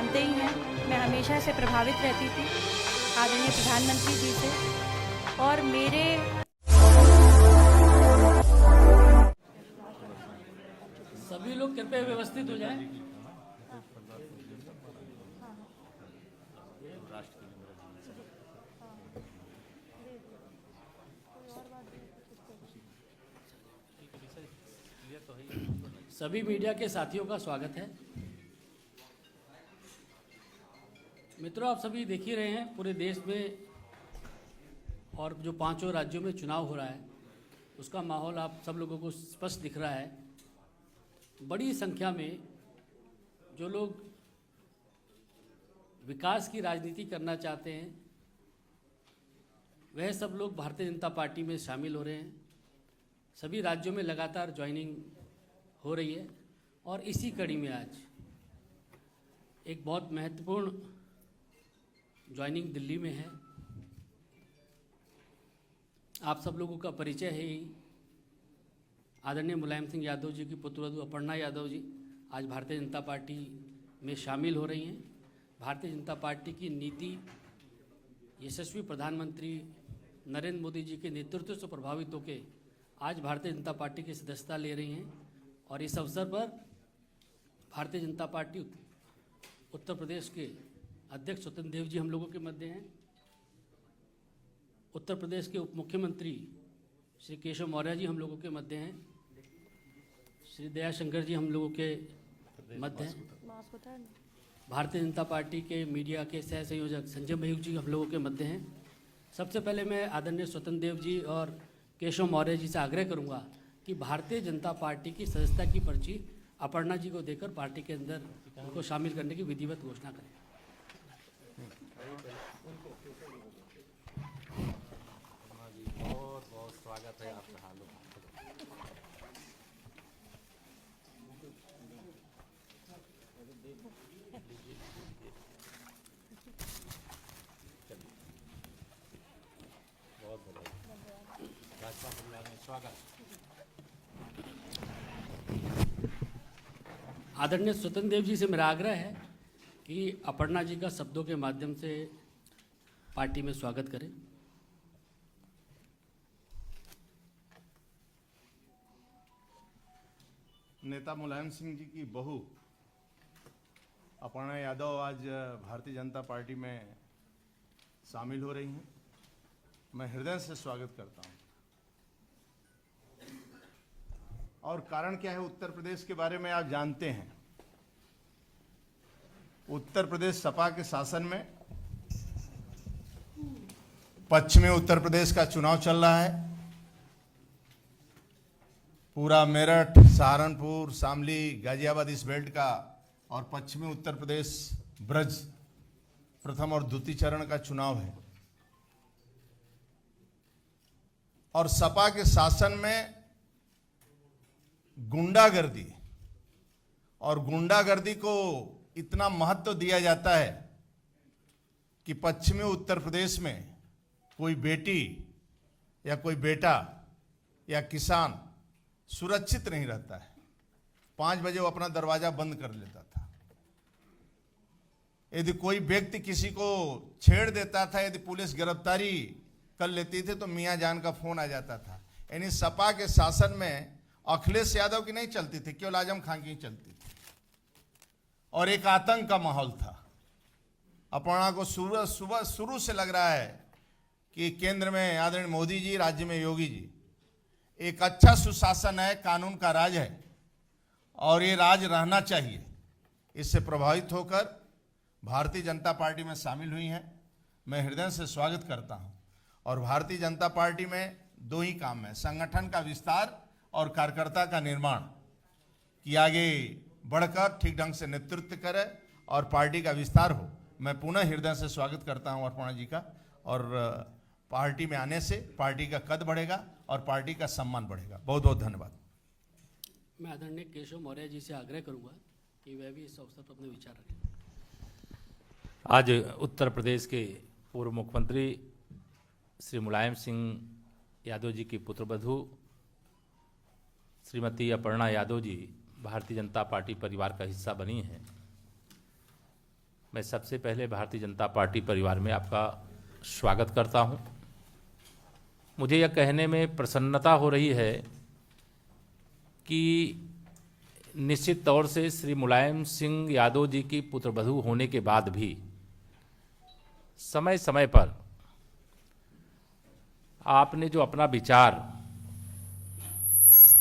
जानते ही हैं, मैं हमेशा से प्रभावित रहती थी आदरणीय प्रधानमंत्री जी से। और मेरे सभी लोग कृपया व्यवस्थित हो जाएं। सभी मीडिया के साथियों का स्वागत है। मित्रों, आप सभी देख ही रहे हैं पूरे देश में और जो 5 राज्यों में चुनाव हो रहा है उसका माहौल आप सब लोगों को स्पष्ट दिख रहा है। बड़ी संख्या में जो लोग विकास की राजनीति करना चाहते हैं वह सब लोग भारतीय जनता पार्टी में शामिल हो रहे हैं। सभी राज्यों में लगातार ज्वाइनिंग हो रही है और इसी कड़ी में आज एक बहुत महत्वपूर्ण ज्वाइनिंग दिल्ली में है। आप सब लोगों का परिचय है ही। आदरणीय मुलायम सिंह यादव जी की पुत्रवधू अपर्णा यादव जी आज भारतीय जनता पार्टी में शामिल हो रही हैं। भारतीय जनता पार्टी की नीति यशस्वी प्रधानमंत्री नरेंद्र मोदी जी के नेतृत्व से प्रभावित होकर आज भारतीय जनता पार्टी की सदस्यता ले रही हैं। और इस अवसर पर भारतीय जनता पार्टी उत्तर प्रदेश के अध्यक्ष स्वतंत्र देव जी हम लोगों के मध्य हैं। उत्तर प्रदेश के उप मुख्यमंत्री श्री केशव मौर्य जी हम लोगों के मध्य हैं। श्री दयाशंकर जी हम लोगों के मध्य हैं। भारतीय जनता पार्टी के मीडिया के सह संयोजक संजय मयूख जी हम लोगों के मध्य हैं। सबसे पहले मैं आदरणीय स्वतंत्र देव जी और केशव मौर्य जी से आग्रह करूंगा कि भारतीय जनता पार्टी की सदस्यता की पर्ची अपर्णा जी को देकर पार्टी के अंदर उनको शामिल करने की विधिवत घोषणा करें। बहुत बहुत स्वागत है आपका। बहुत भाजपा परिवार में स्वागत। आदरणीय स्वतंत्र देव जी से मेरा आग्रह है कि अपर्णा जी का शब्दों के माध्यम से पार्टी में स्वागत करें। नेता मुलायम सिंह जी की बहू अपर्णा यादव आज भारतीय जनता पार्टी में शामिल हो रही हैं। मैं हृदय से स्वागत करता हूं। और कारण क्या है, उत्तर प्रदेश के बारे में आप जानते हैं। उत्तर प्रदेश सपा के शासन में पश्चिमी उत्तर प्रदेश का चुनाव चल रहा है। पूरा मेरठ, सहारनपुर, शामली, गाजियाबाद इस बेल्ट का और पश्चिमी उत्तर प्रदेश ब्रज प्रथम और द्वितीय चरण का चुनाव है। और सपा के शासन में गुंडागर्दी और गुंडागर्दी को इतना महत्व दिया जाता है कि पश्चिमी उत्तर प्रदेश में कोई बेटी या कोई बेटा या किसान सुरक्षित नहीं रहता है। 5 बजे वो अपना दरवाजा बंद कर लेता था। यदि कोई व्यक्ति किसी को छेड़ देता था, यदि पुलिस गिरफ्तारी कर लेती थी तो मियां जान का फोन आ जाता था। यानी सपा के शासन में अखिलेश यादव की नहीं चलती थी, केवल आजम खान की चलती थी। और एक आतंक का माहौल था। अपर्णा को शुरू से लग रहा है कि केंद्र में आदरणीय मोदी जी, राज्य में योगी जी, एक अच्छा सुशासन है, कानून का राज है और ये राज रहना चाहिए। इससे प्रभावित होकर भारतीय जनता पार्टी में शामिल हुई हैं। मैं हृदय से स्वागत करता हूं। और भारतीय जनता पार्टी में 2 ही काम है, संगठन का विस्तार और कार्यकर्ता का निर्माण, कि आगे बढ़कर ठीक ढंग से नेतृत्व करे और पार्टी का विस्तार हो। मैं पुनः हृदय से स्वागत करता हूं अपर्णा जी का। और पार्टी में आने से पार्टी का कद बढ़ेगा और पार्टी का सम्मान बढ़ेगा। बहुत बहुत धन्यवाद। मैं आदरणीय केशव मौर्य जी से आग्रह करूंगा कि वह भी इस अवसर पर अपने विचार रखें। आज उत्तर प्रदेश के पूर्व मुख्यमंत्री श्री मुलायम सिंह यादव जी की पुत्रवधू श्रीमती अपर्णा यादव जी भारतीय जनता पार्टी परिवार का हिस्सा बनी हैं। मैं सबसे पहले भारतीय जनता पार्टी परिवार में आपका स्वागत करता हूं। मुझे यह कहने में प्रसन्नता हो रही है कि निश्चित तौर से श्री मुलायम सिंह यादव जी की पुत्रवधू होने के बाद भी समय समय पर आपने जो अपना विचार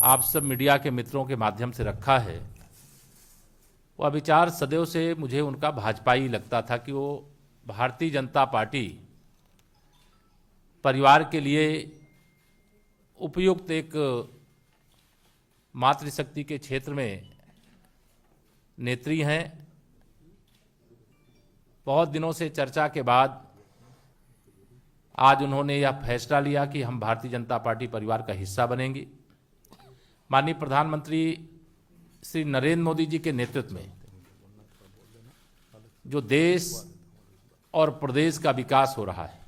आप सब मीडिया के मित्रों के माध्यम से रखा है, वह विचार सदैव से मुझे उनका भाजपाई लगता था कि वो भारतीय जनता पार्टी परिवार के लिए उपयुक्त एक मातृशक्ति के क्षेत्र में नेत्री हैं। बहुत दिनों से चर्चा के बाद आज उन्होंने यह फैसला लिया कि हम भारतीय जनता पार्टी परिवार का हिस्सा बनेंगी। माननीय प्रधानमंत्री श्री नरेंद्र मोदी जी के नेतृत्व में जो देश और प्रदेश का विकास हो रहा है,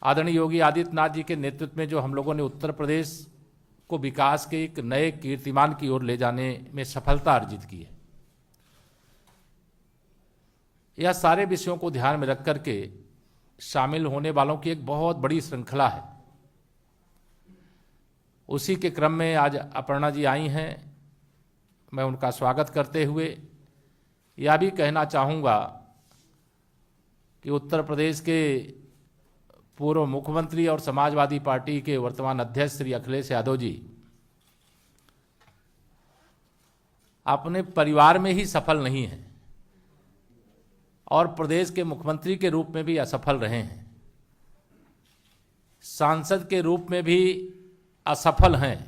आदरणीय योगी आदित्यनाथ जी के नेतृत्व में जो हम लोगों ने उत्तर प्रदेश को विकास के एक नए कीर्तिमान की ओर ले जाने में सफलता अर्जित की है, यह सारे विषयों को ध्यान में रख करके शामिल होने वालों की एक बहुत बड़ी श्रृंखला है। उसी के क्रम में आज अपर्णा जी आई हैं। मैं उनका स्वागत करते हुए यह भी कहना चाहूँगा कि उत्तर प्रदेश के पूर्व मुख्यमंत्री और समाजवादी पार्टी के वर्तमान अध्यक्ष श्री अखिलेश यादव जी अपने परिवार में ही सफल नहीं हैं और प्रदेश के मुख्यमंत्री के रूप में भी असफल रहे हैं, सांसद के रूप में भी असफल हैं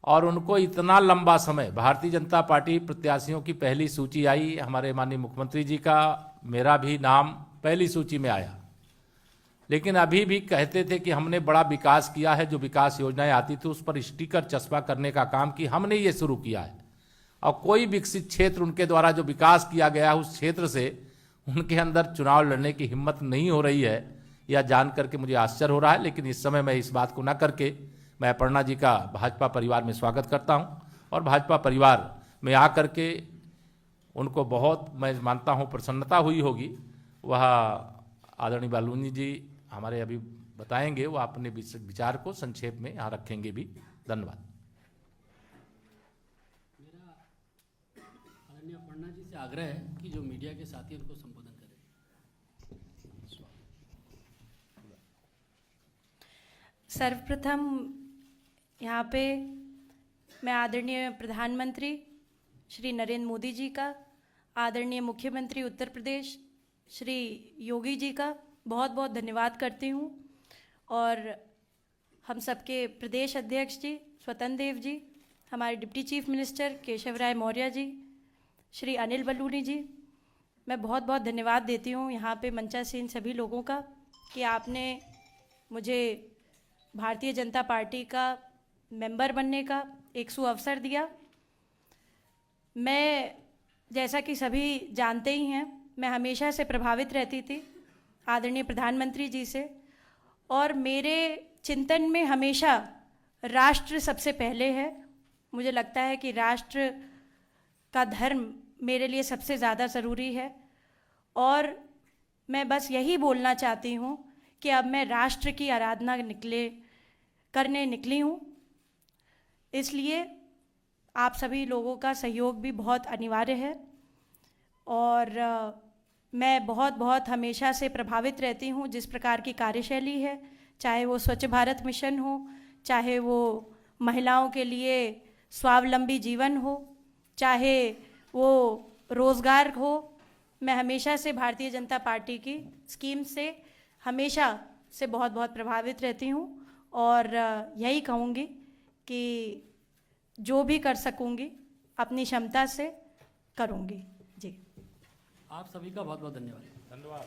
और उनको इतना लंबा समय भारतीय जनता पार्टी प्रत्याशियों की पहली सूची आई, हमारे माननीय मुख्यमंत्री जी का, मेरा भी नाम पहली सूची में आया, लेकिन अभी भी कहते थे कि हमने बड़ा विकास किया है। जो विकास योजनाएं आती थी उस पर स्टिकर चस्पा करने का काम कि हमने ये शुरू किया है, और कोई विकसित क्षेत्र उनके द्वारा जो विकास किया गया है उस क्षेत्र से उनके अंदर चुनाव लड़ने की हिम्मत नहीं हो रही है। यह जान करके मुझे आश्चर्य हो रहा है, लेकिन इस समय मैं इस बात को न करके मैं अपर्णा जी का भाजपा परिवार में स्वागत करता हूं और भाजपा परिवार में आकर के उनको बहुत मैं मानता हूं प्रसन्नता हुई होगी। वह आदरणीय बालूनी जी हमारे अभी बताएंगे, वो अपने विचार को संक्षेप में यहाँ रखेंगे भी। धन्यवाद। मेरा आदरणीय अपर्णा जी से आग्रह है कि जो मीडिया के साथी उनको संबोधन करें। सर्वप्रथम यहाँ पे मैं आदरणीय प्रधानमंत्री श्री नरेंद्र मोदी जी का, आदरणीय मुख्यमंत्री उत्तर प्रदेश श्री योगी जी का बहुत बहुत धन्यवाद करती हूँ, और हम सबके प्रदेश अध्यक्ष जी स्वतंत्र देव जी, हमारे डिप्टी चीफ मिनिस्टर केशव राय मौर्य जी, श्री अनिल बलूनी जी, मैं बहुत बहुत धन्यवाद देती हूँ यहाँ पे मंचासीन सभी लोगों का कि आपने मुझे भारतीय जनता पार्टी का मेंबर बनने का एक सुअवसर दिया। मैं, जैसा कि सभी जानते ही हैं, मैं हमेशा से प्रभावित रहती थी आदरणीय प्रधानमंत्री जी से, और मेरे चिंतन में हमेशा राष्ट्र सबसे पहले है। मुझे लगता है कि राष्ट्र का धर्म मेरे लिए सबसे ज़्यादा ज़रूरी है, और मैं बस यही बोलना चाहती हूँ कि अब मैं राष्ट्र की आराधना करने निकली हूँ। इसलिए आप सभी लोगों का सहयोग भी बहुत अनिवार्य है, और मैं बहुत हमेशा से प्रभावित रहती हूँ जिस प्रकार की कार्यशैली है, चाहे वो स्वच्छ भारत मिशन हो, चाहे वो महिलाओं के लिए स्वावलंबी जीवन हो, चाहे वो रोज़गार हो। मैं हमेशा से भारतीय जनता पार्टी की स्कीम से हमेशा से बहुत प्रभावित रहती हूँ, और यही कहूँगी कि जो भी कर सकूँगी अपनी क्षमता से करूँगी। जी, आप सभी का बहुत बहुत धन्यवाद।